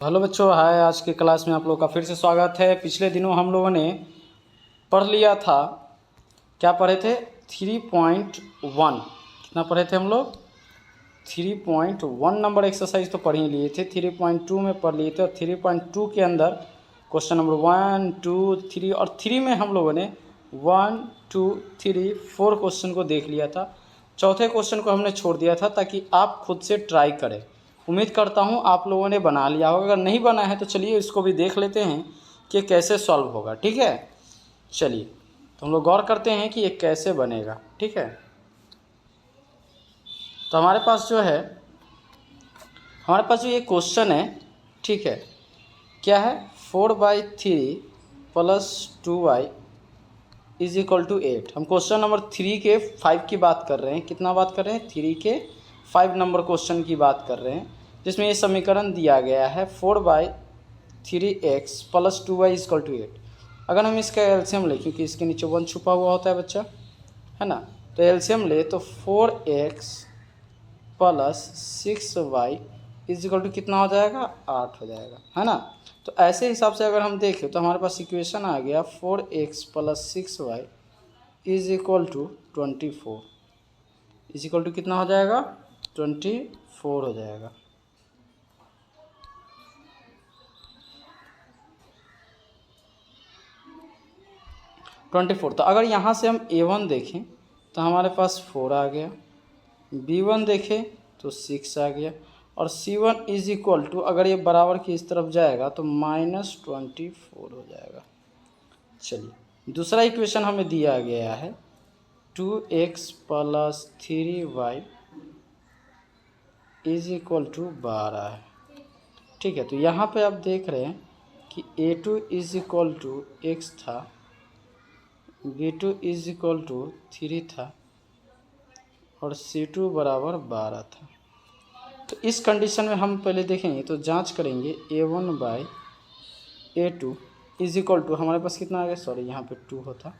Hello बच्चों, हाय। आज की क्लास में आप लोगों का फिर से स्वागत है। पिछले दिनों हम लोगों ने पढ़ लिया था, क्या पढ़े थे? 3.1। कितना पढ़े थे हम लोग? 3.1 नंबर एक्सरसाइज तो पढ़ ही लिए थे। 3.2 में पढ़ लिए थे और 3.2 के अंदर क्वेश्चन नंबर 1, 2, 3 और 3 में हम लोगों ने 1, 2, 3, 4 क्वेश्चन को देख लिया था। चौथे क्वेश्चन को हमने छोड़ दिया था ताकि आप खुद से ट्राई करें। उम्मीद करता हूँ आप लोगों ने बना लिया होगा। अगर नहीं बना है तो चलिए इसको भी देख लेते हैं कि कैसे सॉल्व होगा। ठीक है, चलिए तो हम लोग गौर करते हैं कि ये कैसे बनेगा। ठीक है, तो हमारे पास जो ये क्वेश्चन है, ठीक है, क्या है? 4/3 + 2y इज इक्वल टू 8। हम क्वेश्चन नंबर 3 के 5 की बात कर रहे हैं। कितना बात कर रहे हैं? 3 के 5 नंबर क्वेश्चन की बात कर रहे हैं, जिसमें ये समीकरण दिया गया है 4/3x + 2y is equal to 8। अगर हम इसका एलसीएम लें, क्योंकि इसके नीचे 1 छुपा हुआ होता है बच्चा, है ना, तो एलसीएम ले तो 4x + 6y is equal to कितना हो जाएगा? 8 हो जाएगा, है ना। तो ऐसे हिसाब से अगर हम देखें तो हमारे पास इक्वेशन आ गया 4x + 6y is equal to 24। Is equal to कितना हो जाएगा? 24 हो जाएगा। तो अगर यहाँ से हम a1 देखें तो हमारे पास 4 आ गया, b1 देखें तो 6 आ गया, और c1 इज इक्वल टू, अगर ये बराबर की इस तरफ जाएगा तो -24 हो जाएगा। चलिए दूसरा इक्वेशन हमें दिया गया है 2x + 3y is equal to 12 है। ठीक है, तो यहाँ पे आप देख रहे हैं कि a2 is equal to x था, b2 इज इक्वल टू 3 था और c2 बराबर 12 था। तो इस कंडीशन में हम पहले देखेंगे तो जांच करेंगे a1/a2 इज इक्वल टू, हमारे पास कितना आ गया? सॉरी, यहाँ पे 2 होता,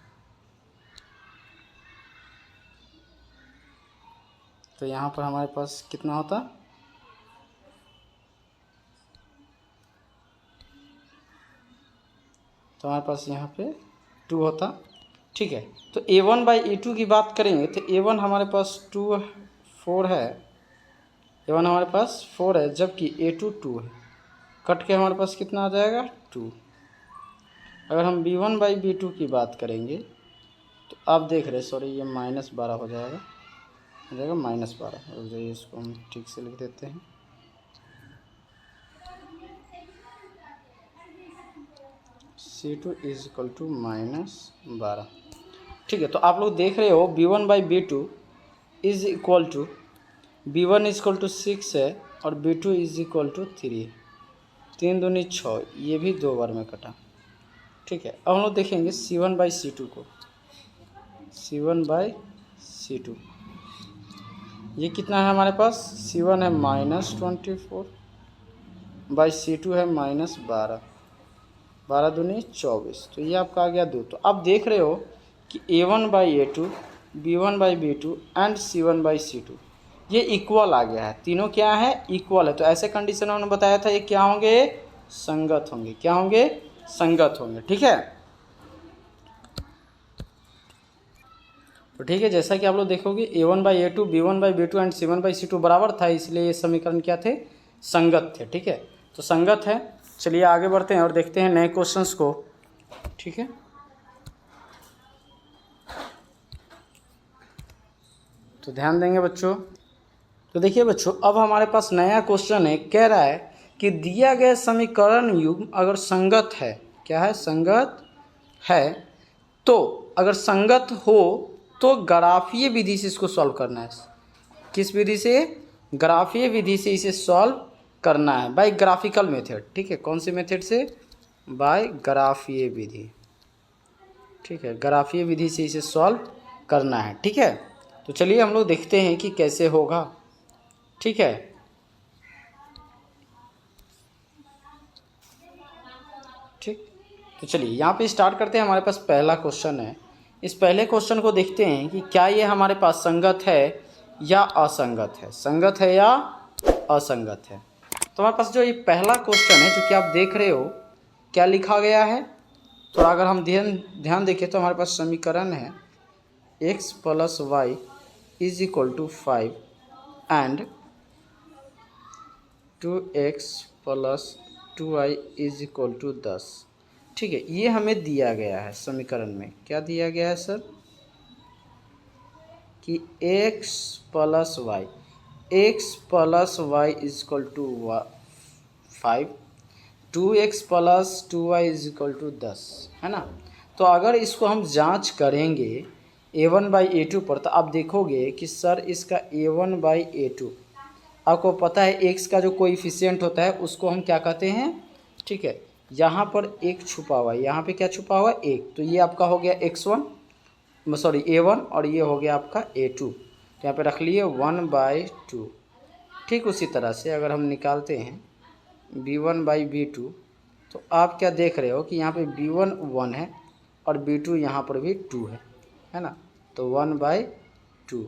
तो यहाँ पर हमारे पास कितना होता? तो हमारे पास यहाँ पे 2 होता। ठीक है, तो a1/a2 की बात करेंगे तो a1 हमारे पास 4 है, a1 हमारे पास 4 है, जबकि a2 2 है। कट के हमारे पास कितना आ जाएगा? 2। अगर हम b1/b2 की बात करेंगे तो आप देख रहे, सॉरी ये -12 हो जाएगा, -12। रुक जाइए, इसको हम ठीक से लिख देते हैं। c2 is equal to -12। ठीक है, तो आप लोग देख रहे हो b1/b2 is equal to, b1 is equal to 6 है और b2 इज इक्वल टू 3 है। 3 दूनी 6, ये भी 2 बार में कटा। ठीक है, अब हम लोग देखेंगे c1/c2 को। c1/c2 ये कितना है हमारे पास? c1 है -24/c2 है -12, 12 दूनी 24, तो ये आपका आ गया 2। तो आप देख रहे हो कि a1/a2, b1/b2 एंड c1/c2 ये इक्वल आ गया है। तीनों क्या है? इक्वल है। तो ऐसे कंडीशन में उन्होंने बताया था ये क्या होंगे? संगत होंगे। क्या होंगे? संगत होंगे। ठीक है, तो ठीक है, जैसा कि आप लोग देखोगे a1/a2, b1/b2 एंड c1/c2 बराबर था, इसलिए ये समीकरण क्या थे? संगत थे। ठीक है, तो संगत है। चलिए आगे बढ़ते हैं और देखते हैं नए क्वेश्चंस को। ठीक है, तो ध्यान देंगे बच्चों। तो देखिए बच्चों, अब हमारे पास नया क्वेश्चन है। कह रहा है कि दिया गया समीकरण युग्म अगर संगत है, क्या है? संगत है, तो अगर संगत हो तो ग्राफीय विधि से इसको सॉल्व करना है। किस विधि से? ग्राफीय विधि से इसे सॉल्व करना है, बाय ग्राफिकल मेथड। ठीक है, कौन सी मेथड से? बाय ग्राफीय विधि। ठीक है, ग्राफीय विधि से इसे सॉल्व करना है। ठीक है, तो चलिए हम लोग देखते हैं कि कैसे होगा। ठीक है, ठीक, तो चलिए यहाँ पे स्टार्ट करते हैं। हमारे पास पहला क्वेश्चन है। इस पहले क्वेश्चन को देखते हैं कि क्या ये हमारे पास संगत है या असंगत है। संगत है या असंगत है। तो हमारे पास जो ये पहला क्वेश्चन है जो कि आप देख रहे हो, क्या लिखा गया है। तो अगर हम ध्यान देखें तो हमारे पास समीकरण है x plus y is equal to 5 and 2x plus 2y is equal to 10। ठीक है, ये हमें दिया गया है समीकरण में। क्या दिया गया है सर कि x plus y is equal to 5, 2x plus 2y is equal to 10, है ना। तो अगर इसको हम जांच करेंगे a1/a2 पर, तो आप देखोगे कि सर इसका a1/a2, आपको पता है x का जो कोएफिशिएंट होता है उसको हम क्या कहते हैं। ठीक है, यहाँ पर एक छुपा हुआ है, यहाँ पे क्या छुपा हुआ है, एक। तो ये आपका हो गया x1 सॉरी a1 और ये हो गया आपका a2, तो यहाँ पे रख लिए 1/2। ठीक उसी तरह से अगर हम निकालते हैं b1/b2, तो आप क्या देख रहे हो कि यहाँ पे b1 1 है और b2 यहाँ पर भी 2 है ना, तो 1/2।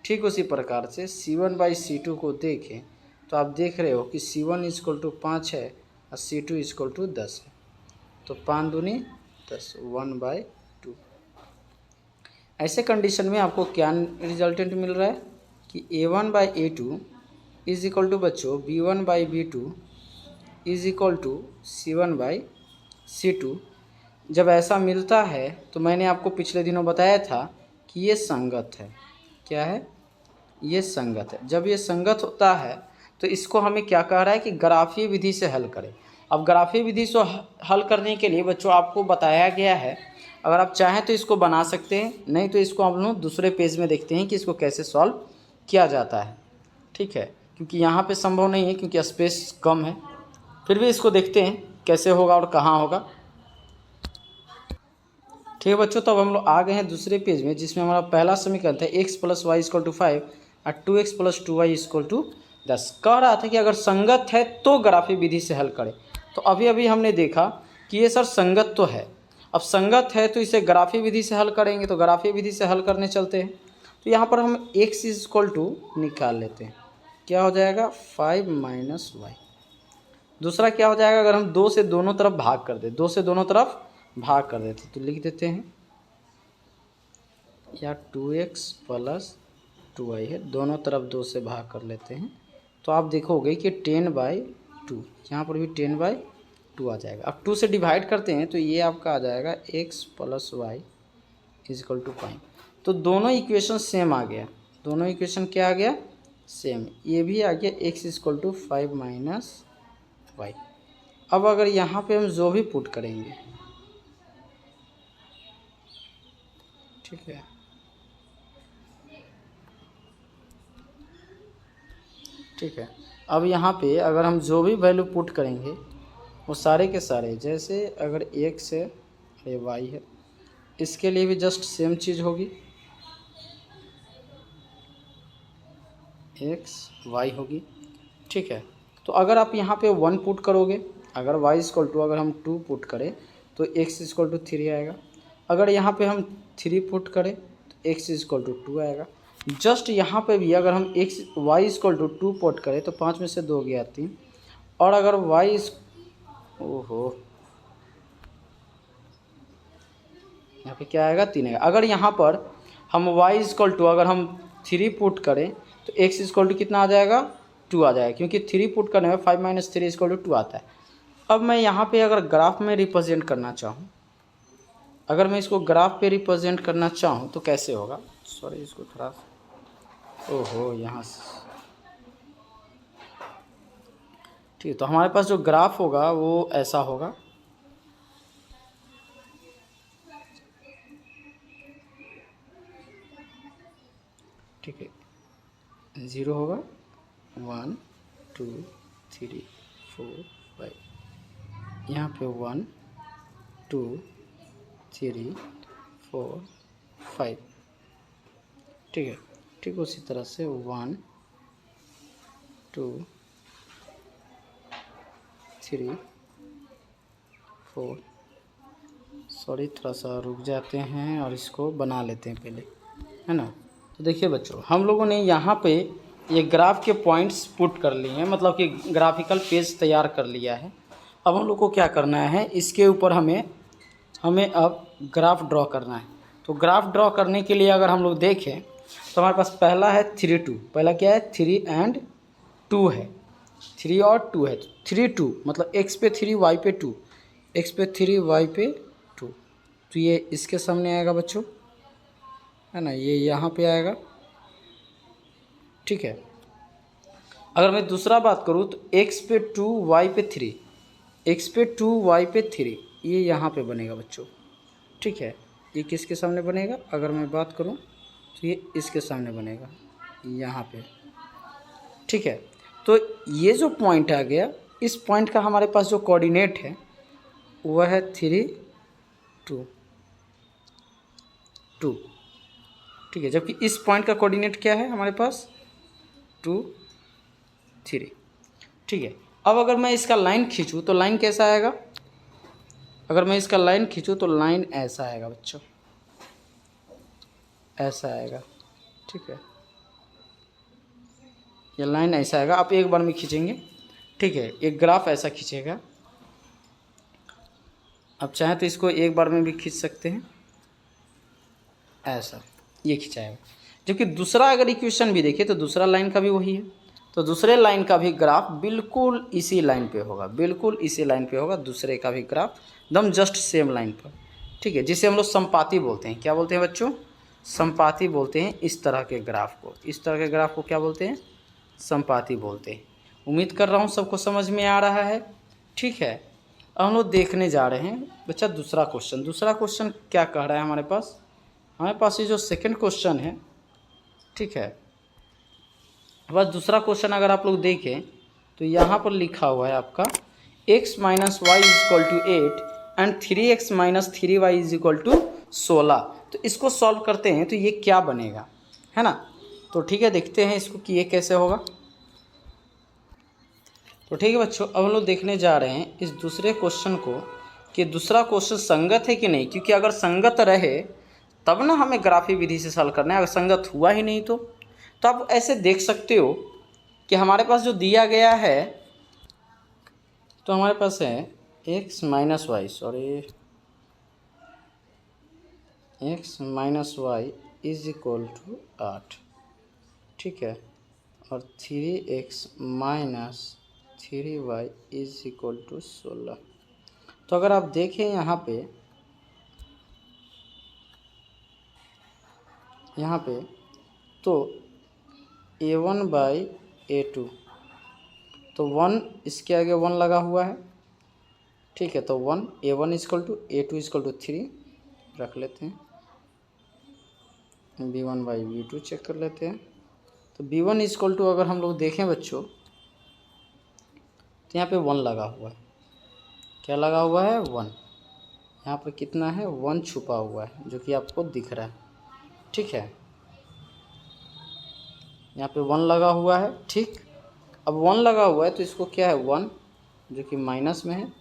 ठीक उसी प्रकार से c1/c2 को देखें तो आप देख रहे हो कि c1 इक्वल टू 5 है और c2 इक्वल टू 10 है, तो 5 दूनी 10, 1/2। ऐसे कंडीशन में आपको क्या रिजल्टेंट मिल रहा है कि a1/a2 इज इक्वल टू बच्चों b1/b2 is equal to c1/c2। जब ऐसा मिलता है तो मैंने आपको पिछले दिनों बताया था कि ये संगत है। क्या है, ये संगत है। जब ये संगत होता है तो इसको हमें क्या कह रहा है कि ग्राफीय विधि से हल करें। अब ग्राफीय विधि से हल करने के लिए बच्चों आपको बताया गया है, अगर आप चाहें तो इसको बना सकते हैं, नहीं तो इसको हम लोग दूसरे पेज में देखते हैं कि इसको कैसे सॉल्व किया जाता है। ठीक है, क्योंकि यहाँ पे संभव नहीं है क्योंकि स्पेस कम है, फिर भी इसको देखते हैं कैसे होगा और कहाँ होगा। ठीक है बच्चों, तब हम लोग आ गए हैं दूसरे पेज में जिसमें हमारा पहला समीकरण था x plus y equal to 5 और 2x plus 2y equal to 10। कह रहा था कि अगर संगत है तो ग्राफीय विधि से हल करें। तो अभी अभी हमने देखा कि ये सर संगत तो है, अब संगत है तो इसे ग्राफीय विधि से हल करेंगे, तो ग्राफीय विधि से हल करने चलते हैं। तो यहाँ पर हम x इक्वल टू निकाल लेते हैं, क्या हो जाएगा 5 माइनस वाई। दूसरा क्या हो जाएगा, अगर हम 2 से दोनों तरफ भाग कर दें, 2 से दोनों तरफ भाग कर देते तो लिख देते हैं या 2x प्लस 2y है, दोनों तरफ 2 से भाग कर लेते हैं तो आप देखोगे कि 10/2, यहाँ पर भी 10/2 आ जाएगा। अब 2 से डिवाइड करते हैं तो ये आपका आ जाएगा x plus y is equal to 5। तो दोनों इक्वेशन सेम आ गया, दोनों इक्वेशन क्या आ गया, सेम। ये भी आ गया x is equal to 5 minus y. अब अगर यहाँ पे हम जो भी पुट करेंगे, ठीक है, ठीक है, अब यहाँ पे अगर हम जो भी वैल्यू पुट करेंगे वो सारे के सारे, जैसे अगर x है ये y है, इसके लिए भी जस्ट सेम चीज़ होगी, x y होगी। ठीक है, तो अगर आप यहाँ पे 1 पुट करोगे, अगर y इक्वल टू अगर हम 2 पुट करें तो x इक्वल टू 3 आएगा। अगर यहाँ पे हम 3 पुट करें तो x इक्वल टू 2 आएगा। जस्ट यहाँ पे भी अगर हम y इक्वल टू 2 पुट करें तो 5 में से 2 गया 3, और अगर y ओहो यहाँ पे क्या आएगा 3 आएगा। अगर यहाँ पर हम y इक्वल टू अगर हम 3 पुट करें तो x इक्वल टू कितना आ जाएगा 2 आ जाएगा, क्योंकि 3 पुट करने में 5 माइनस 3 इक्वल टू 2 आता है। अब मैं यहाँ पे अगर ग्राफ में रिप्रेजेंट करना चाहूँ, अगर मैं इसको ग्राफ पे रिप्रेजेंट करना चाहूँ तो कैसे होगा, सॉरी इसको थोड़ा ओहो यहाँ से, ठीक है। तो हमारे पास जो ग्राफ होगा वो ऐसा होगा, ठीक है, 0 होगा 1 2 3 4 5, यहाँ पे 1 2 3 4 5, ठीक है। ठीक उसी तरह से 1 2 3 4, सॉरी थोड़ा सा रुक जाते हैं और इसको बना लेते हैं पहले, है ना। तो देखिए बच्चों, हम लोगों ने यहाँ पे ये ग्राफ के पॉइंट्स पुट कर लिए हैं, मतलब कि ग्राफिकल पेज तैयार कर लिया है। अब हम लोग को क्या करना है, इसके ऊपर हमें अब ग्राफ ड्रॉ करना है। तो ग्राफ ड्रॉ करने के लिए अगर हम लोग देखें तो हमारे पास पहला है 3 2, पहला क्या है 3 and 2 है, 3 और 2 है, 3 2 मतलब x पे 3 y पे 2, x पे 3 y पे 2, तो ये इसके सामने आएगा बच्चों, है ना, ये यहाँ पे आएगा, ठीक है। अगर मैं दूसरा बात करूँ तो x पे 2 y पे 3, x पे 2 y पे 3, ये यहाँ पे बनेगा बच्चों, ठीक है। ये किसके सामने बनेगा, अगर मैं बात करूँ तो ये इसके सामने बनेगा यहाँ पे, ठीक है। तो ये जो पॉइंट आ गया, इस पॉइंट का हमारे पास जो कोऑर्डिनेट है वह है 3 2 2, ठीक है। जबकि इस पॉइंट का कोऑर्डिनेट क्या है हमारे पास 2 3, ठीक है। अब अगर मैं इसका लाइन खींचूँ तो लाइन कैसा आएगा, अगर मैं इसका लाइन खींचूँ तो लाइन ऐसा आएगा बच्चों, ऐसा आएगा, ठीक है। ये लाइन ऐसा आएगा, आप एक बार में खींचेंगे, ठीक है। एक ग्राफ ऐसा खींचेगा, आप चाहें तो इसको एक बार में भी खींच सकते हैं, ऐसा ये खिंचाएगा। जबकि दूसरा अगर इक्वेशन भी देखें तो दूसरा लाइन का भी वही है, तो दूसरे लाइन का भी ग्राफ बिल्कुल इसी लाइन पे होगा, बिल्कुल इसी लाइन पे होगा, दूसरे का भी ग्राफ एकदम जस्ट सेम लाइन पर, ठीक है। जिसे हम लोग संपाती बोलते हैं, क्या बोलते हैं बच्चों, संपाती बोलते हैं इस तरह के ग्राफ को, इस तरह के ग्राफ को क्या बोलते हैं, संपाती बोलते हैं। उम्मीद कर रहा हूँ सबको समझ में आ रहा है, ठीक है। अब हम लोग देखने जा रहे हैं बच्चा दूसरा क्वेश्चन। दूसरा क्वेश्चन क्या कह रहा है हमारे पास ये जो सेकंड क्वेश्चन है, ठीक है। बस दूसरा क्वेश्चन अगर आप लोग देखें तो यहाँ पर लिखा हुआ है आपका x minus y is equal to 8 and 3x minus 3y is equal to 16। तो इसको सॉल्व करते हैं तो ये क्या बनेगा, है ना। तो ठीक है, देखते हैं इसको कि ये कैसे होगा। तो ठीक है बच्चों, अब हम लोग देखने जा रहे हैं इस दूसरे क्वेश्चन को कि दूसरा क्वेश्चन संगत है कि नहीं, क्योंकि अगर संगत रहे तब ना हमें ग्राफी विधि से सॉल्व करना है, अगर संगत हुआ ही नहीं तो आप ऐसे देख सकते हो कि हमारे पास जो दिया गया है, तो हमारे पास है x minus y, x minus y is equal to 8, ठीक है, और 3x minus 3y is equal to 16। तो अगर आप देखें यहाँ पे तो a1 बाई a2, तो 1 इसके आगे 1 लगा हुआ है, ठीक है। तो 1 a1 is equal to a2 is equal to 3 रख लेते हैं, b1 बाई b2 चेक कर लेते हैं। तो b1 इजकल टू अगर हम लोग देखें बच्चों तो यहाँ पे 1 लगा हुआ है, क्या लगा हुआ है 1, यहाँ पर कितना है 1 छुपा हुआ है जो कि आपको दिख रहा है, ठीक है। यहाँ पे 1 लगा हुआ है, ठीक। अब 1 लगा हुआ है तो इसको क्या है 1 जो कि माइनस में है,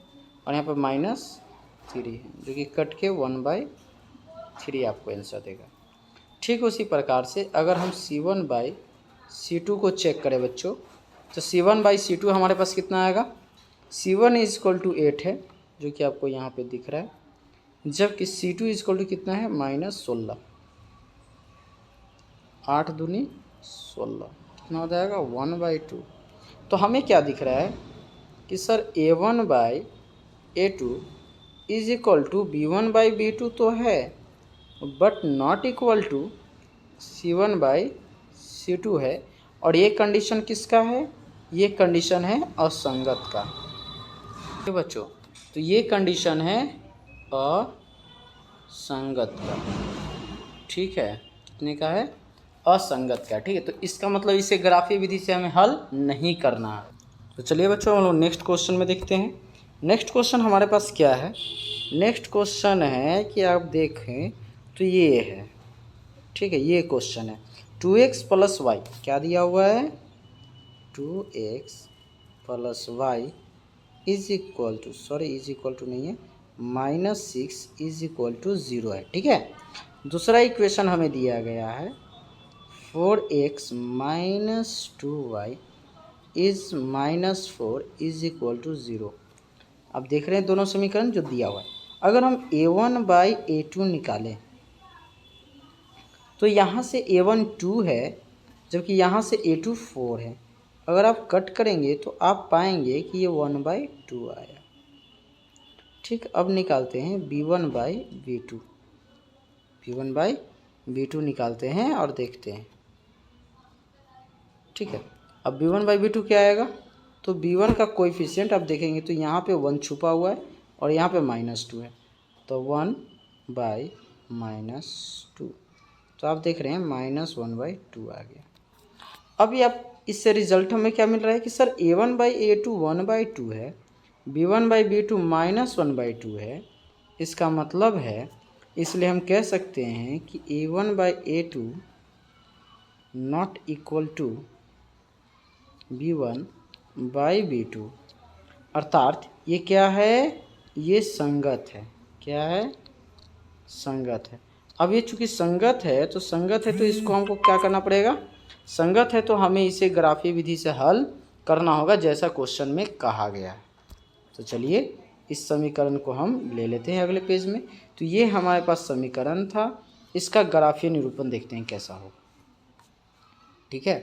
और यहाँ पर -3 है जो कि कट के 1/3 आपको आंसर देगा। ठीक उसी प्रकार से अगर हम C1 बाई C2 को चेक करें बच्चों, तो C1 बाई C2 हमारे पास कितना आएगा, C1 इज इक्वल टू 8 है जो कि आपको यहाँ पे दिख रहा है, जबकि C2 इज इक्वल टू कितना है -16, 8 दूनी 16, कितना हो जाएगा 1/2। तो हमें क्या दिख रहा है कि sir a1 by a2 is equal to b1 by b2 तो है, but not equal to c1 by c2 है। और ये कंडीशन किसका है, ये कंडीशन है असंगत का, ठीक बच्चों। तो ये कंडीशन है असंगत का, ठीक है, कितने का है असंगत का, ठीक है। तो इसका मतलब इसे ग्राफीय विधि से हमें हल नहीं करना है। तो चलिए बच्चों हम लोग नेक्स्ट क्वेश्चन में देखते हैं। नेक्स्ट क्वेश्चन हमारे पास क्या है, नेक्स्ट क्वेश्चन है कि आप देखें तो ये है, ठीक है, ये क्वेश्चन है 2x प्लस वाई, क्या दिया हुआ है 2x plus y is equal to, is equal to नहीं है, -6 इज इक्वल टू 0 है, ठीक है। दूसरा इक्वेशन हमें दिया गया है 4x minus 2y is minus 4 is equal to 0। अब देख रहे हैं दोनों समीकरण जो दिया हुआ है। अगर हम a1/a2 निकालें तो यहाँ से a1 2 है, जबकि यहाँ से a2 4 है। अगर आप कट करेंगे तो आप पाएंगे कि ये 1/2 आया। ठीक, अब निकालते हैं b1/b2। b1/b2 निकालते हैं और देखते हैं। ठीक है, अब b1/b2 क्या आएगा, तो b1 का कोएफिशिएंट आप देखेंगे तो यहाँ पे 1 छुपा हुआ है और यहाँ पे -2 है, तो 1/-2, तो आप देख रहे हैं -1/2 आ गया। अभी आप इससे रिजल्ट हमें क्या मिल रहा है कि सर a1/a2 1/2 है, b1/b2 -1/2 है। इसका मतलब है, इसलिए हम कह सकते हैं कि a1/a2 not equal to b1/b2, अर्थात ये क्या है, ये संगत है। क्या है, संगत है। अब ये चूंकि संगत है तो इसको हमको क्या करना पड़ेगा, संगत है तो हमें इसे ग्राफीय विधि से हल करना होगा जैसा क्वेश्चन में कहा गया है। तो चलिए इस समीकरण को हम ले लेते हैं अगले पेज में। तो ये हमारे पास समीकरण था, इसका ग्राफीय निरूपण देखते हैं कैसा होगा। ठीक है,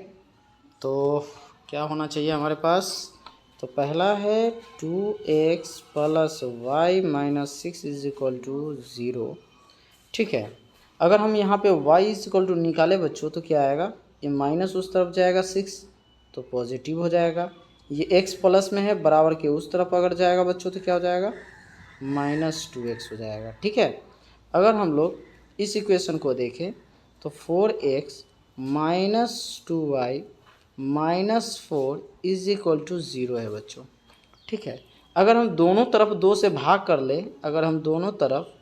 तो क्या होना चाहिए हमारे पास, तो पहला है 2x + y - 6 is equal to 0। ठीक है, अगर हम यहाँ पे y इज इक्वल टू निकाले बच्चों तो क्या आएगा, ये माइनस उस तरफ जाएगा 6 तो पॉजिटिव हो जाएगा। ये x प्लस में है, बराबर के उस तरफ अगर जाएगा बच्चों तो क्या हो जाएगा, -2x हो जाएगा। ठीक है, अगर हम लोग इस इक्वेशन को देखें तो 4x - 2y - 4 is equal to 0 है बच्चों। ठीक है, अगर हम दोनों तरफ 2 से भाग कर ले, अगर हम दोनों तरफ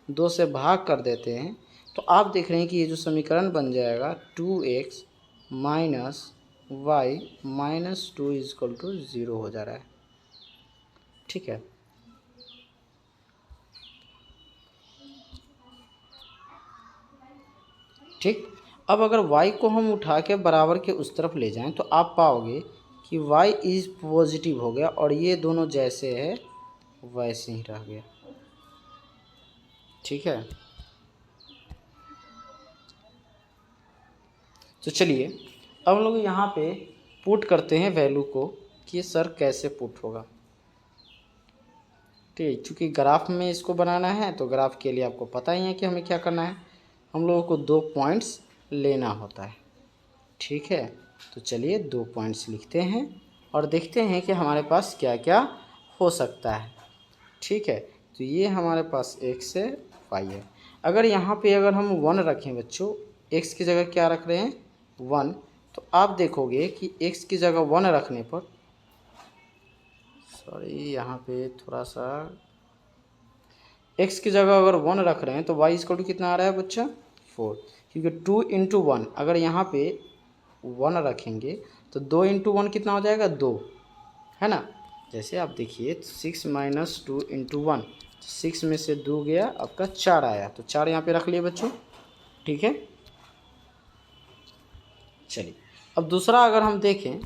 2 से भाग कर देते हैं तो आप देख रहे हैं कि ये जो समीकरण बन जाएगा 2x - y - 2 is equal to 0 हो जा रहा है। ठीक है, ठीक, अब अगर y को हम उठा के बराबर के उस तरफ ले जाएं तो आप पाओगे कि y इज पॉजिटिव हो गया और ये दोनों जैसे है वैसे ही रह गया। ठीक है, तो चलिए अब हम लोग यहाँ पे पुट करते हैं वैल्यू को कि सर कैसे पुट होगा। ठीक, चूँकि ग्राफ में इसको बनाना है तो ग्राफ के लिए आपको पता ही है कि हमें क्या करना है, हम लोगों को 2 पॉइंट्स लेना होता है। ठीक है, तो चलिए 2 पॉइंट्स लिखते हैं और देखते हैं कि हमारे पास क्या क्या हो सकता है। ठीक है, तो ये हमारे पास x है, y है। अगर यहाँ पे अगर हम 1 रखें बच्चों, x की जगह क्या रख रहे हैं 1, तो आप देखोगे कि x की जगह 1 रखने पर, सॉरी यहाँ पे थोड़ा सा, x की जगह अगर 1 रख रहे हैं तो y इक्वल टू कितना आ रहा है बच्चा 4, क्योंकि 2 × 1, अगर यहाँ पे 1 रखेंगे तो 2 × 1 कितना हो जाएगा 2, है ना। जैसे आप देखिए 6 - 2 × 1, 6 में से 2 गया आपका 4 आया, तो 4 यहाँ पे रख लिए बच्चों। ठीक है, चलिए अब दूसरा अगर हम देखें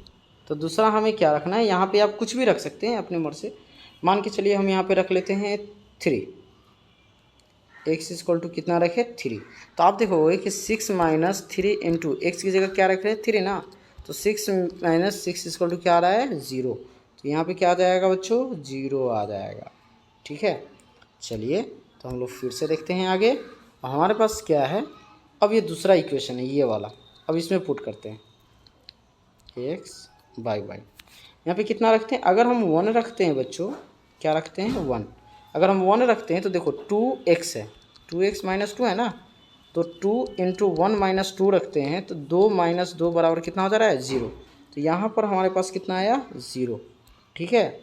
तो दूसरा हमें क्या रखना है, यहाँ पे आप कुछ भी रख सकते हैं अपने मन से। मान के चलिए हम यहाँ पे रख लेते हैं 3, x इक्वल टू कितना रखे 3, तो आप देखोगे कि 6 - 3 × x की जगह क्या रख रहे हैं 3 ना, तो 6 - 6 इक्वल टू क्या आ रहा है 0, तो यहाँ पे क्या आ जाएगा बच्चों 0 आ जाएगा। ठीक है, चलिए तो हम लोग फिर से देखते हैं आगे। हमारे पास क्या है, अब ये दूसरा इक्वेशन है ये वाला, अब इसमें पुट करते हैं x/y। यहाँ पे कितना रखते हैं, अगर हम 1 रखते हैं बच्चों, क्या रखते हैं 1, अगर हम 1 रखते हैं तो देखो 2x है, 2x - 2 है ना, तो 2 × 1 - 2 रखते हैं तो 2 - 2 बराबर कितना हो जा रहा है 0, तो यहाँ पर हमारे पास कितना आया 0। ठीक है,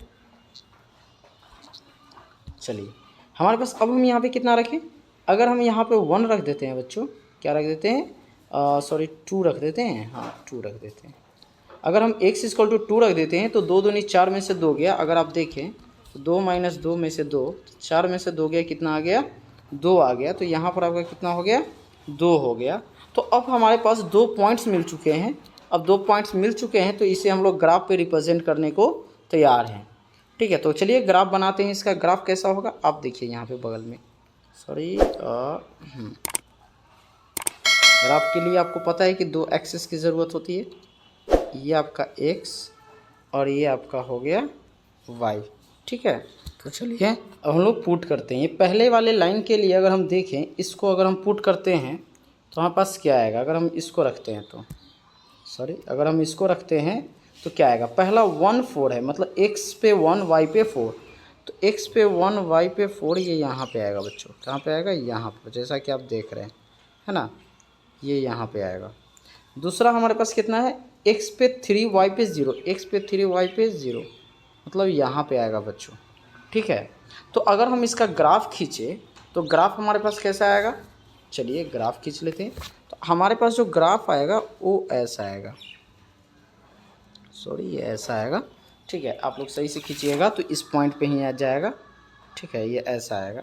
चलिए हमारे पास अब हम यहाँ पे कितना रखें, अगर हम यहाँ पे 1 रख देते हैं बच्चों, क्या रख देते हैं, सॉरी 2 रख देते हैं, हाँ 2 रख देते हैं। अगर हम x इक्वल टू 2 रख देते हैं तो 2 दूनी 4 में से 2 गया, अगर आप देखें तो 2 - 2 में से 2, 4 में से 2 गया, कितना आ गया 2 आ गया, तो यहाँ पर आपका कितना हो गया 2 हो गया। तो अब हमारे पास 2 पॉइंट्स मिल चुके हैं। अब 2 पॉइंट्स मिल चुके हैं तो इसे हम लोग ग्राफ पे रिप्रेजेंट करने को तैयार हैं। ठीक है, तो चलिए ग्राफ बनाते हैं। इसका ग्राफ कैसा होगा आप देखिए यहाँ पे बगल में, ग्राफ के लिए आपको पता है कि 2 एक्सिस की ज़रूरत होती है। ये आपका x और ये आपका हो गया y। ठीक है, तो चलिए अब हम लोग पुट करते हैं। ये पहले वाले लाइन के लिए अगर हम देखें, इसको अगर हम पुट करते हैं तो हमारे पास क्या आएगा। अगर हम इसको रखते हैं तो अगर हम इसको रखते हैं तो क्या आएगा। पहला 1 4 है, मतलब x पे 1 y पे 4, तो x पे 1 y पे 4 ये यहाँ पे आएगा बच्चों। कहाँ पे आएगा, यहाँ पर, जैसा कि आप देख रहे हैं, है ना, ये यहाँ पे आएगा। दूसरा हमारे पास कितना है, x पे 3 y पे 0, x पे 3 y पे 0, मतलब यहाँ पे आएगा बच्चों। ठीक है, तो अगर हम इसका ग्राफ खींचे तो ग्राफ हमारे पास कैसा आएगा। चलिए ग्राफ खींच लेते हैं। तो हमारे पास जो ग्राफ आएगा वो ऐसा आएगा, ये ऐसा आएगा। ठीक है, आप लोग सही से खींचिएगा तो इस पॉइंट पे ही आ जाएगा। ठीक है, ये ऐसा आएगा।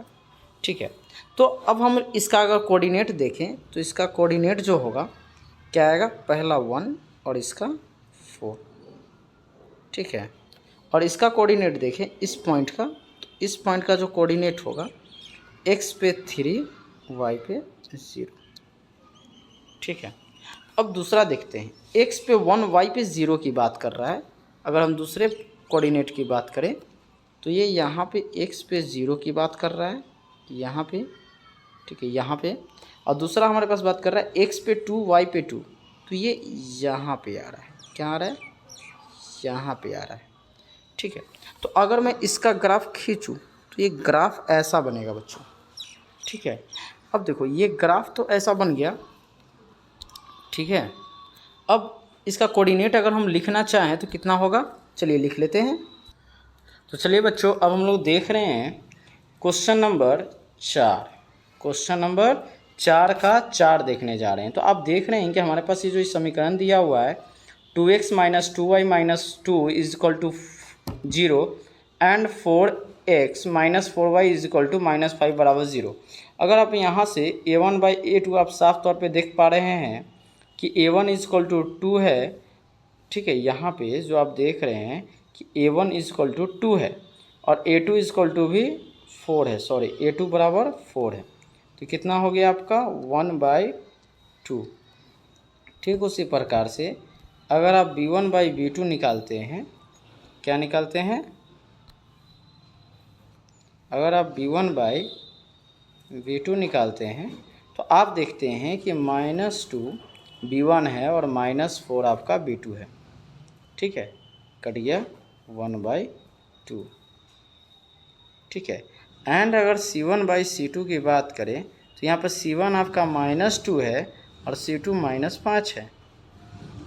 ठीक है, तो अब हम इसका अगर कोऑर्डिनेट देखें तो इसका कोऑर्डिनेट जो होगा क्या आएगा, पहला 1 और इसका 4। ठीक है, और इसका कोऑर्डिनेट देखें इस पॉइंट का, तो इस पॉइंट का जो कोऑर्डिनेट होगा x पे 3 y पे 0। ठीक है, अब दूसरा देखते हैं। x पे 1 y पे 0 की बात कर रहा है। अगर हम दूसरे कोऑर्डिनेट की बात करें तो ये यहाँ पे x पे 0 की बात कर रहा है, यहाँ पे। ठीक है, यहाँ पे। और दूसरा हमारे पास बात कर रहा है x पे 2 y पे 2, तो ये यहाँ पे आ रहा है। क्या आ रहा है, यहाँ पे आ रहा है। ठीक है, तो अगर मैं इसका ग्राफ खींचूँ तो ये ग्राफ ऐसा बनेगा बच्चों। ठीक है, अब देखो ये ग्राफ तो ऐसा बन गया। ठीक है, अब इसका कोऑर्डिनेट अगर हम लिखना चाहें तो कितना होगा, चलिए लिख लेते हैं। तो चलिए बच्चों, अब हम लोग देख रहे हैं क्वेश्चन नंबर 4। क्वेश्चन नंबर 4 का 4 देखने जा रहे हैं। तो आप देख रहे हैं कि हमारे पास ये जो समीकरण दिया हुआ है 2x minus 2y minus 2 is equal to 0 and 4x minus 4y is equal to minus 5 बराबर 0। अगर आप यहाँ से a1/a2 आप साफ तौर पे देख पा रहे हैं कि a1 इज इक्वल टू 2 है। ठीक है, यहाँ पे जो आप देख रहे हैं कि a1 इज इक्वल टू 2 है और a2 इज इक्वल टू भी 4 है, a2 बराबर 4 है। तो कितना हो गया आपका 1/2। ठीक, उसी प्रकार से अगर आप b1/b2 निकालते हैं, क्या निकालते हैं, अगर आप b1/b2 निकालते हैं तो आप देखते हैं कि -2 b1 है और -4 आपका b2 है। ठीक है, कट गया 1/2। ठीक है, एंड अगर c1/c2 की बात करें तो यहाँ पर c1 आपका -2 है और c2 -5 है।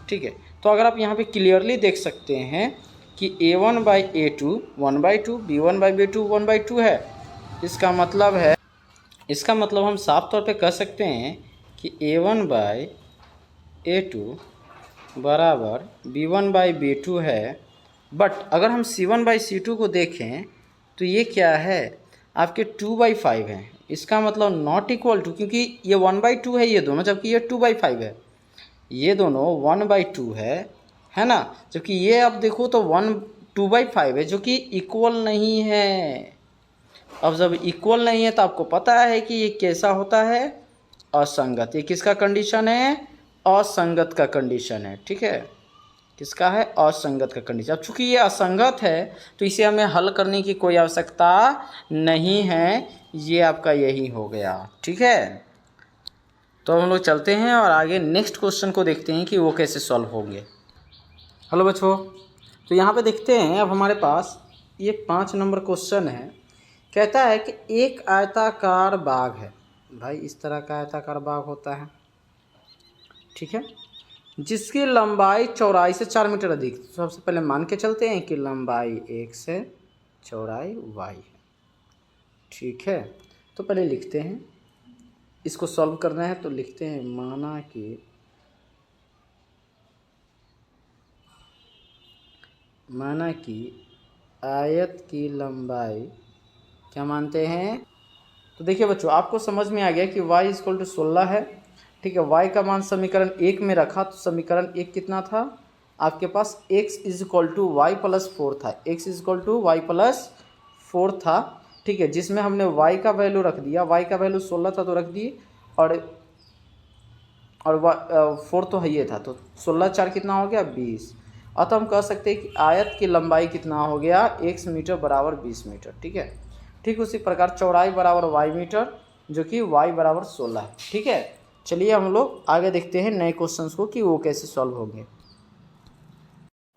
ठीक है, तो अगर आप यहाँ पे क्लियरली देख सकते हैं कि a1/a2 1/2, b1/b2 1/2 है। इसका मतलब हम साफ तौर पे कह सकते हैं कि a1/a2 बराबर b1/b2 है। बट अगर हम c1/c2 को देखें तो ये क्या है, आपके 2/5 है। इसका मतलब नॉट इक्वल टू, क्योंकि ये 1/2 है ये दोनों, जबकि ये 2/5 है। ये दोनों 1/2 है ना, जबकि ये आप देखो तो 2/5 है, जो कि इक्वल नहीं है। अब जब इक्वल नहीं है तो आपको पता है कि ये कैसा होता है, असंगत। ये किसका कंडीशन है, असंगत का कंडीशन है। ठीक है, किसका है, असंगत का कंडीशन। अब चूंकि ये असंगत है तो इसे हमें हल करने की कोई आवश्यकता नहीं है, ये आपका यही हो गया। ठीक है, तो हम लोग चलते हैं और आगे नेक्स्ट क्वेश्चन को देखते हैं कि वो कैसे सॉल्व होंगे। हेलो बच्चों, तो यहाँ पे देखते हैं। अब हमारे पास ये 5 नंबर क्वेश्चन है। कहता है कि एक आयताकार बाग है। भाई इस तरह का आयताकार बाग होता है। ठीक है, जिसकी लंबाई चौड़ाई से 4 मीटर अधिक। तो सबसे पहले मान के चलते हैं कि लंबाई x है, चौड़ाई y है। ठीक है, तो पहले लिखते हैं, इसको सॉल्व करना है तो लिखते हैं माना कि आयत की लंबाई क्या मानते हैं। तो देखिए बच्चों, आपको समझ में आ गया कि y = 16 है ठीक है। y का मान समीकरण 1 में रखा तो समीकरण 1 कितना था आपके पास, x is equal to y plus 4 था, x is equal to y plus 4 था। ठीक है, जिसमें हमने y का वैल्यू रख दिया, y का वैल्यू 16 था तो रख दिए, और 4 तो है ये था, तो 16 4 कितना हो गया 20। अतः हम कह सकते हैं कि आयत की लंबाई कितना हो गया, x मीटर बराबर 20 मीटर। ठीक है, ठीक उसी प्रकार चौड़ाई बराबर y मीटर, जो कि y बराबर 16 है। ठीक है, चलिए हम लोग आगे देखते हैं नए क्वेश्चंस को कि वो कैसे सॉल्व होंगे।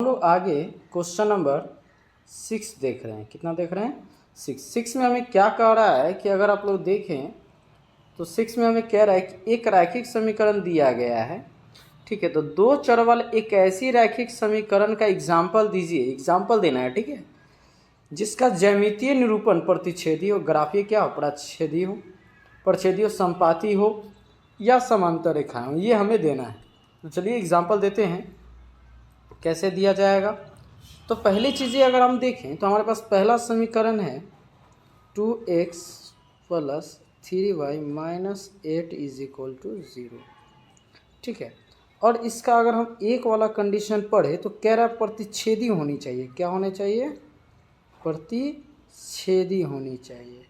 हम लोग आगे क्वेश्चन नंबर 6 देख रहे हैं। कितना देख रहे हैं, 6 में हमें क्या कह रहा है कि अगर आप लोग देखें तो 6 में हमें कह रहा है कि एक रैखिक समीकरण दिया गया है। ठीक है, तो दो चर वाले एक ऐसी रैखिक समीकरण का एग्जाम्पल दीजिए, एग्जाम्पल देना है। ठीक है, जिसका ज्यामितीय निरूपण प्रतिच्छेदी हो, ग्राफीय क्या हो, प्रच्छेदी हो, प्रच्छेदी हो, संपाती हो या समांतर रेखाएं हो, ये हमें देना है। तो चलिए एग्जाम्पल देते हैं कैसे दिया जाएगा। तो पहली चीज़ें अगर हम देखें तो हमारे पास पहला समीकरण है 2x plus 3y minus 8 is equal to 0। ठीक है, और इसका अगर हम एक वाला कंडीशन पढ़े तो कह रहा है प्रतिच्छेदी होनी चाहिए। क्या होने चाहिए, प्रतिच्छेदी होनी चाहिए।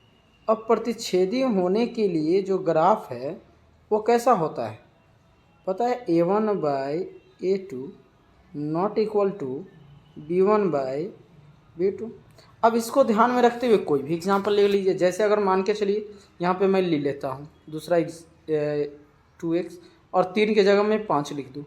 अब प्रतिच्छेदी होने के लिए जो ग्राफ है वो कैसा होता है पता है, a1/a2 not equal to b1/b2। अब इसको ध्यान में रखते हुए कोई भी एग्जांपल ले लीजिए। जैसे अगर मान के चलिए यहाँ पे मैं ले लेता हूँ दूसरा 2x और 3 की जगह मैं 5 लिख दूँ,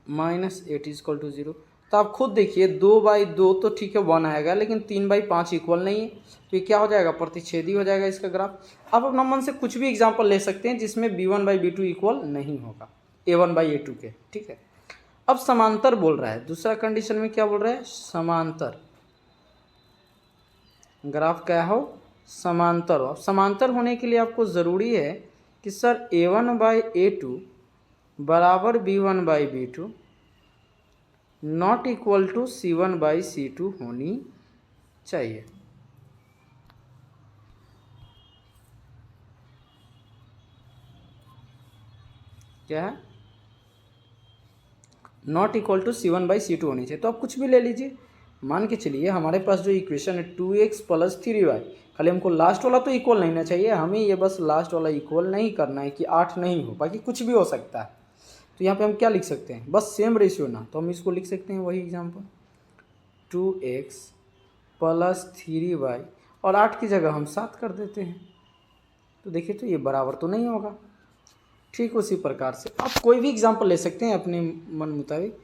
माइनस 8 इज इक्वल टू 0। तो आप खुद देखिए 2/2 तो ठीक है 1 आएगा, लेकिन 3/5 इक्वल नहीं है, तो ये क्या हो जाएगा, प्रतिच्छेदी हो जाएगा इसका ग्राफ। आप अपना मन से कुछ भी एग्जांपल ले सकते हैं जिसमें b1/b2 इक्वल नहीं होगा a1/a2 के। ठीक है, अब समांतर बोल रहा है, दूसरा कंडीशन में क्या बोल रहा है, समांतर, ग्राफ क्या हो, समांतर हो। अब समांतर होने के लिए आपको ज़रूरी है कि सर a1/a2 बराबर b1/b2 not equal to c1/c2 होनी चाहिए। क्या है, नॉट इक्वल टू c1/c2 होनी चाहिए। तो आप कुछ भी ले लीजिए, मान के चलिए हमारे पास जो इक्वेशन है 2x प्लस 3y, खाली हमको लास्ट वाला तो इक्वल नहीं ना चाहिए, हमें ये बस लास्ट वाला इक्वल नहीं करना है कि 8 नहीं हो, बाकी कुछ भी हो सकता है। तो यहाँ पे हम क्या लिख सकते हैं, बस सेम रेशियो ना, तो हम इसको लिख सकते हैं वही एग्जांपल 2x प्लस 3y और 8 की जगह हम 7 कर देते हैं। तो देखिए तो ये बराबर तो नहीं होगा। ठीक उसी प्रकार से आप कोई भी एग्जांपल ले सकते हैं अपने मन मुताबिक।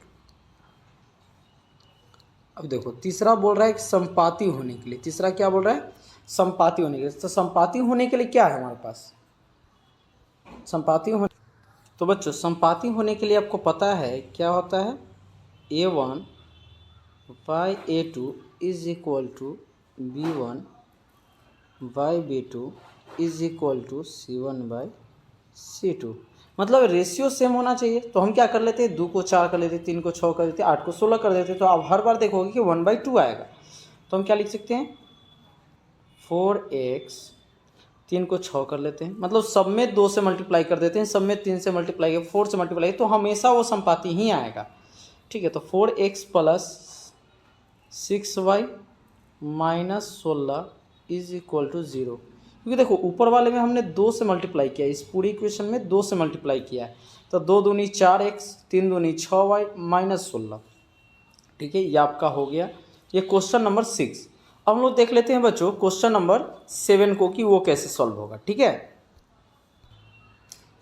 अब देखो तीसरा बोल रहा है कि संपाती होने के लिए, तीसरा क्या बोल रहा है, संपाती होने के लिए। तो संपाती होने के लिए क्या है हमारे पास, संपाती होने, तो बच्चों संपाती होने के लिए आपको पता है क्या होता है, a1/a2 is equal to b1/b2 is equal to c1/c2। मतलब रेशियो सेम होना चाहिए। तो हम क्या कर लेते हैं, 2 को 4 कर लेते, 3 को 6 कर देते, 8 को 16 कर देते। तो आप हर बार देखोगे कि 1/2 आएगा। तो हम क्या लिख सकते हैं, 4x, 3 को 6 कर लेते हैं, मतलब सब में 2 से मल्टीप्लाई कर देते हैं, सब में 3 से मल्टीप्लाई कर, 4 से मल्टीप्लाई, तो हमेशा वो संपाती ही आएगा। ठीक है, तो 4x plus 6y minus 16 is equal to 0। क्योंकि देखो ऊपर वाले में हमने 2 से मल्टीप्लाई किया, इस पूरी इक्वेशन में 2 से मल्टीप्लाई किया है, तो 2 दूनी 4x, 3 दूनी 6y माइनस 16। ठीक है, ये आपका हो गया ये क्वेश्चन नंबर 6। अब हम लोग देख लेते हैं बच्चों क्वेश्चन नंबर 7 को कि वो कैसे सॉल्व होगा। ठीक है,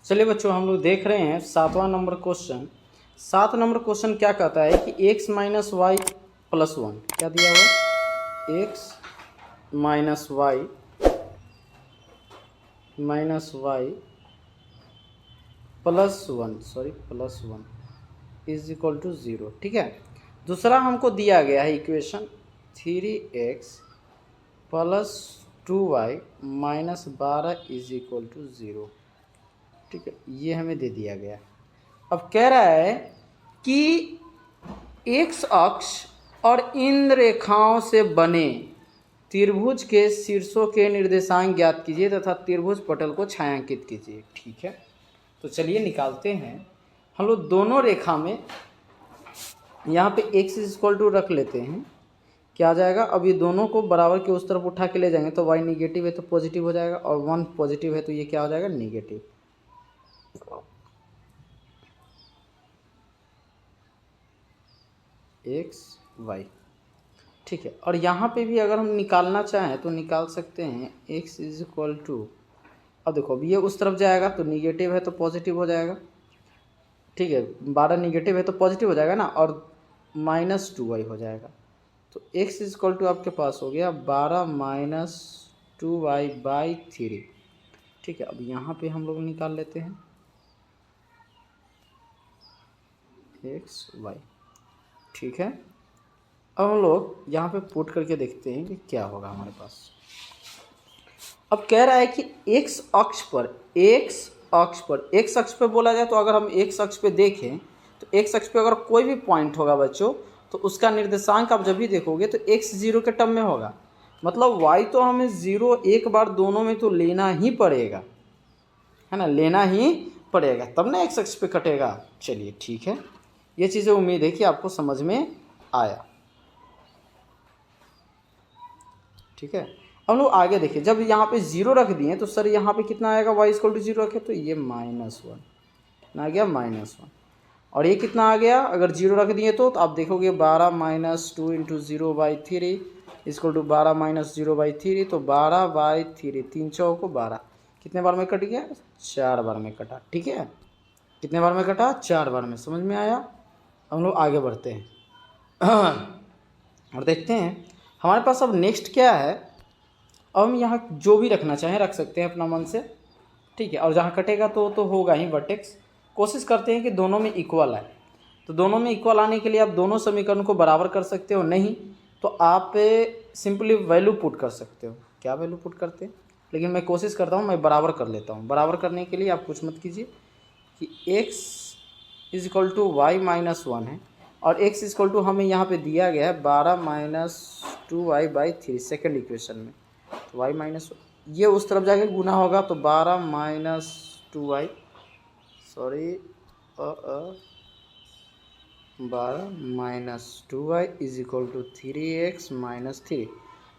चलिए बच्चों हम लोग देख रहे हैं 7वां नंबर क्वेश्चन। 7 नंबर क्वेश्चन क्या कहता है कि x माइनस वाई प्लस 1, क्या दिया हुआ, x minus y plus 1 is equal to 0। ठीक है, दूसरा हमको दिया गया है equation 3x plus 2y minus 12 is equal to 0। ठीक है, ये हमें दे दिया गया। अब कह रहा है कि x अक्ष और इन रेखाओं से बने त्रिभुज के शीर्षों के निर्देशांक ज्ञात कीजिए तथा त्रिभुज पटल को छायांकित कीजिए। ठीक है, तो चलिए निकालते हैं। हम लोग दोनों रेखा में यहाँ पे x इक्वल टू रख लेते हैं। क्या आ जाएगा, अब ये दोनों को बराबर के उस तरफ उठा के ले जाएंगे तो y निगेटिव है तो पॉजिटिव हो जाएगा, और 1 पॉजिटिव है तो ये क्या हो जाएगा, निगेटिव। x y, ठीक है। और यहाँ पे भी अगर हम निकालना चाहें तो निकाल सकते हैं x इज इक्वल टू, अब देखो अब ये उस तरफ जाएगा तो निगेटिव है तो पॉजिटिव हो जाएगा। ठीक है, 12 निगेटिव है तो पॉजिटिव हो जाएगा ना, और -2y हो जाएगा। तो x इज इक्वल टू आपके पास हो गया 12 - 2y/3। ठीक है, अब यहाँ पे हम लोग निकाल लेते हैं x y। ठीक है, अब हम लोग यहाँ पे पुट करके देखते हैं कि क्या होगा हमारे पास। अब कह रहा है कि x अक्ष पर बोला जाए तो अगर हम x अक्ष पे देखें तो x अक्ष पे अगर कोई भी पॉइंट होगा बच्चों तो उसका निर्देशांक आप जब भी देखोगे तो x 0 के टर्म में होगा। मतलब y तो हमें 0 एक बार दोनों में तो लेना ही पड़ेगा, है ना, लेना ही पड़ेगा तब ना x अक्ष पे कटेगा। चलिए ठीक है, ये चीज़ें उम्मीद है कि आपको समझ में आया। ठीक है, हम लोग आगे देखिए, जब यहाँ पे 0 रख दिए तो सर यहाँ पे कितना आएगा, y इक्वल टू 0 रखे तो ये -1 कितना आ गया, -1। और ये कितना आ गया, अगर 0 रख दिए तो आप देखोगे 12 - 2 × 0/3 इक्वल टू 12 - 0/3, तो 12/3, 3 चौको 12, कितने बार में कट गया, 4 बार में कटा। ठीक है, कितने बार में कटा, 4 बार में। समझ में आया। हम लोग आगे बढ़ते हैं और देखते हैं हमारे पास अब नेक्स्ट क्या है। अब हम यहाँ जो भी रखना चाहें रख सकते हैं अपना मन से। ठीक है, और जहाँ कटेगा तो होगा ही वर्टेक्स। कोशिश करते हैं कि दोनों में इक्वल आए, तो दोनों में इक्वल आने के लिए आप दोनों समीकरण को बराबर कर सकते हो, नहीं तो आप सिंपली वैल्यू पुट कर सकते हो। क्या वैल्यू पुट करते हैं, लेकिन मैं कोशिश करता हूँ मैं बराबर कर लेता हूँ। बराबर करने के लिए आप कुछ मत कीजिए कि x is equal to y - 1 है, और x इक्वल टू हमें यहाँ पे दिया गया है 12 - 2y/3 सेकेंड इक्वेशन में। तो y माइनस ये उस तरफ जाके गुना होगा तो 12 - 2y, sorry 12 - 2y is equal to 3x - 3।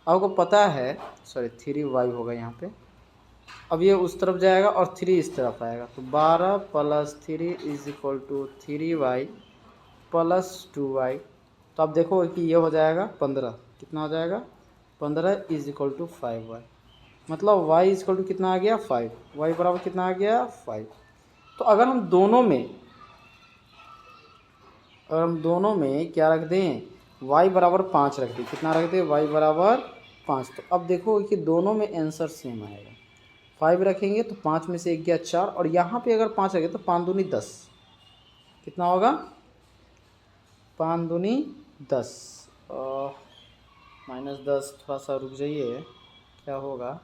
आपको पता है, सॉरी 3y होगा यहाँ पे। अब ये उस तरफ जाएगा और 3 इस तरफ आएगा, तो 12 + 3 is equal to 3y + 2y। तो आप देखो कि ये हो जाएगा 15, कितना हो जाएगा, 15 इज इक्वल टू 5y। मतलब y इज इक्वल टू कितना आ गया, 5। y बराबर कितना आ गया, 5। तो अगर हम दोनों में क्या रख दें, y बराबर 5 रख दें, कितना रख दें, y बराबर 5। तो अब देखो कि दोनों में आंसर सेम आएगा। 5 रखेंगे तो 5 में से 1 गया 4, और यहाँ पे अगर 5 रखें तो 5 दूनी 10, कितना होगा, 5 दूनी 10, -10, थोड़ा सा रुक जाइए, क्या होगा,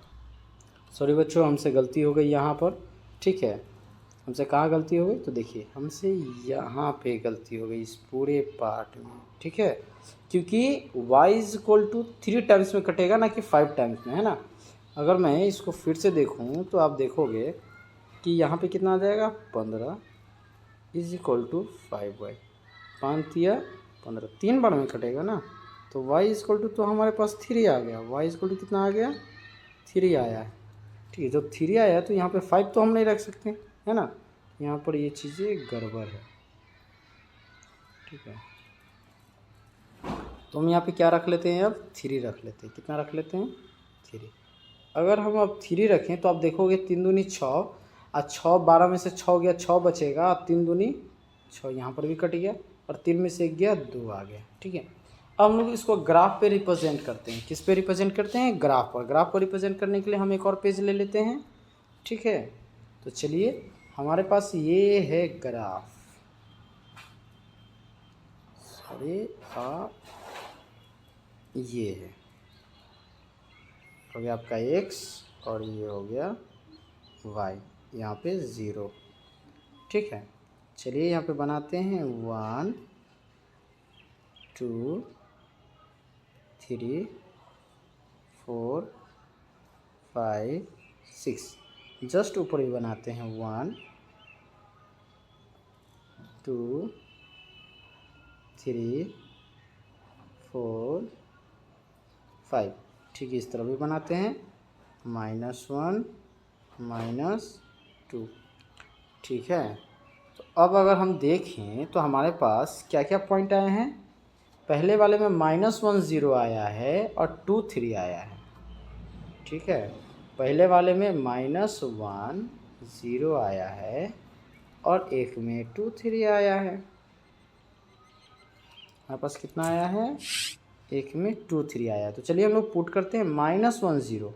सॉरी बच्चों हमसे गलती हो गई यहाँ पर। ठीक है, हमसे कहाँ गलती हो गई, तो देखिए हमसे यहाँ पे गलती हो गई इस पूरे पार्ट में। ठीक है, क्योंकि y is equal to 3 times में कटेगा ना कि 5 टाइम्स में, है ना। अगर मैं इसको फिर से देखूँ तो आप देखोगे कि यहाँ पे कितना आ जाएगा, 15 इज इक्वल टू 5y, 5 या 15, 3 बार में कटेगा ना, तो y इज इक्वल टू तो हमारे पास 3 आ गया। y इज इक्वल टू कितना आ गया, 3 आया है। ठीक है, जब 3 आया तो यहाँ पे 5 तो हम नहीं रख सकते, है ना, यहाँ पर ये चीज़ें गड़बड़ है। ठीक है, तो हम यहाँ पे क्या रख लेते हैं, अब 3 रख लेते हैं। कितना रख लेते हैं, 3। अगर हम अब 3 रखें तो आप देखोगे 3 दूनी 6, और 6 12 में से 6 गया, 6 बचेगा, और 3 दूनी 6 यहाँ पर भी कट गया, और 3 में से 1 गया, 2 आ गया। ठीक है, अब हम लोग इसको ग्राफ पे रिप्रेजेंट करते हैं। किस पे रिप्रेजेंट करते हैं, ग्राफ पर। ग्राफ को रिप्रेजेंट करने के लिए हम एक और पेज ले लेते हैं। ठीक है, तो चलिए हमारे पास ये है ग्राफ, सॉरी ये है, हो गया आपका x, और ये हो गया y, यहाँ पे 0। ठीक है, चलिए यहाँ पे बनाते हैं 1 2 3 4 5 6, जस्ट ऊपर ही बनाते हैं 1 2 3 4 5, ठीक है इस तरह भी बनाते हैं -1 -2, ठीक है। तो अब अगर हम देखें तो हमारे पास क्या क्या पॉइंट आए हैं। पहले वाले में -1 0 आया है और 2 3 आया है, ठीक है। पहले वाले में -1 0 आया है और एक में 2 3 आया है। हमारे पास कितना आया है, एक में 2 3 आया है। तो चलिए हम लोग पुट करते हैं -1 0,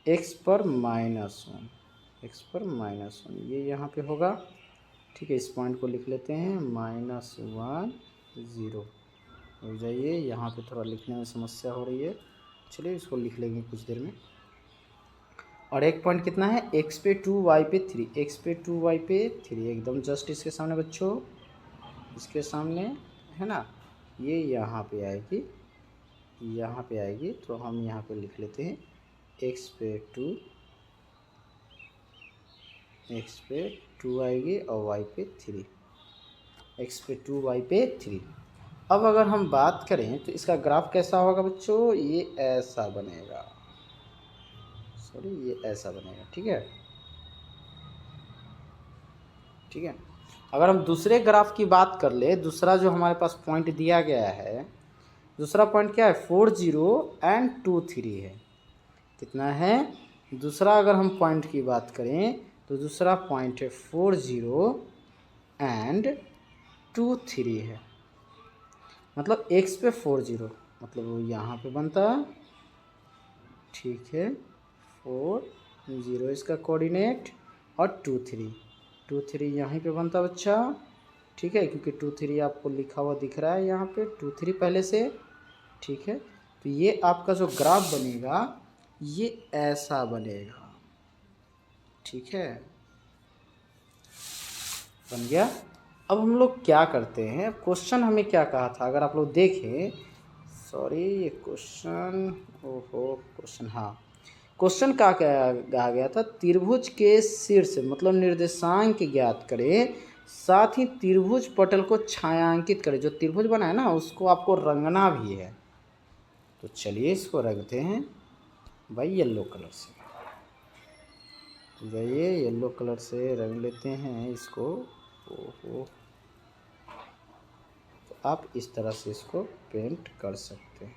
x पर -1, x पर -1, ये यहाँ पे होगा, ठीक है। इस पॉइंट को लिख लेते हैं -1 0, हो जाइए। यहाँ पे थोड़ा लिखने में समस्या हो रही है, चलिए इसको लिख लेंगे कुछ देर में। और एक पॉइंट कितना है, x पे 2 y पे 3, x पे 2 y पे 3, एकदम जस्ट इसके सामने बच्चों, इसके सामने है ना, ये यहाँ पे आएगी, यहाँ पे आएगी। तो हम यहाँ पे लिख लेते हैं x पे 2 आएगी और y पे 3, x पे 2 y पे 3। अब अगर हम बात करें तो इसका ग्राफ कैसा होगा बच्चों, ये ऐसा बनेगा, सॉरी ये ऐसा बनेगा, ठीक है, ठीक है। अगर हम दूसरे ग्राफ की बात कर ले, दूसरा जो हमारे पास पॉइंट दिया गया है, दूसरा पॉइंट क्या है, 4 0 एंड 2 3 है। कितना है दूसरा, अगर हम पॉइंट की बात करें तो दूसरा पॉइंट है 4 0 एंड 2 3 है। मतलब x पे 4 0, मतलब वो यहाँ पे बनता है, ठीक है, 4 0 इसका कोऑर्डिनेट और 2 3 यहीं पे बनता बच्चा, ठीक है, क्योंकि 2 3 आपको लिखा हुआ दिख रहा है यहाँ पे 2 3 पहले से, ठीक है। तो ये आपका जो ग्राफ बनेगा ये ऐसा बनेगा, ठीक है, बन गया। अब हम लोग क्या करते हैं, क्वेश्चन हमें क्या कहा था, अगर आप लोग देखें, सॉरी ये क्वेश्चन, ओहो क्वेश्चन, हाँ क्वेश्चन क्या कहा गया था, त्रिभुज के शीर्ष मतलब निर्देशांक ज्ञात करें, साथ ही त्रिभुज पटल को छायांकित करें। जो त्रिभुज बना है ना उसको आपको रंगना भी है। तो चलिए इसको रंगते हैं भाई येलो कलर से, जाइए येलो कलर से रंग लेते हैं इसको। ओहो, तो आप इस तरह से इसको पेंट कर सकते हैं,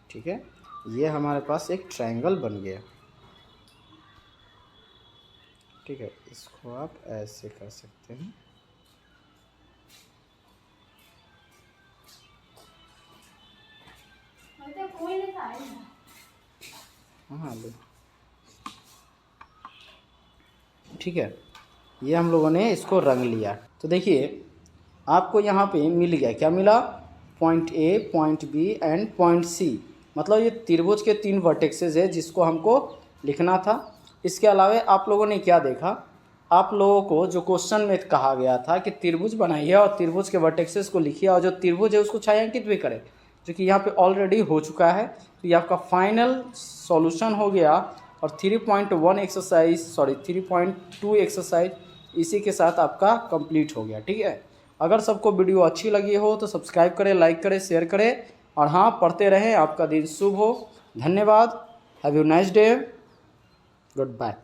ठीक है। ये हमारे पास एक ट्रायंगल बन गया, ठीक है। इसको आप ऐसे कर सकते हैं, हाँ लो, ठीक है। ये हम लोगों ने इसको रंग लिया। तो देखिए आपको यहाँ पे मिल गया, क्या मिला, point A, point B and point C. मतलब ये त्रिभुज के 3 वर्टेक्सेस है जिसको हमको लिखना था। इसके अलावा आप लोगों ने क्या देखा, आप लोगों को जो क्वेश्चन में कहा गया था कि त्रिभुज बनाइए और त्रिभुज के वर्टेक्सेस को लिखिए और जो त्रिभुज है उसको छायांकित भी करें, जो कि यहाँ पे ऑलरेडी हो चुका है। तो ये आपका फाइनल सॉल्यूशन हो गया। और 3.1 एक्सरसाइज, सॉरी 3.2 एक्सरसाइज इसी के साथ आपका कंप्लीट हो गया, ठीक है। अगर सबको वीडियो अच्छी लगी हो तो सब्सक्राइब करें, लाइक करें, शेयर करें और हाँ पढ़ते रहें। आपका दिन शुभ हो। धन्यवाद। Have you nice day. Good bye.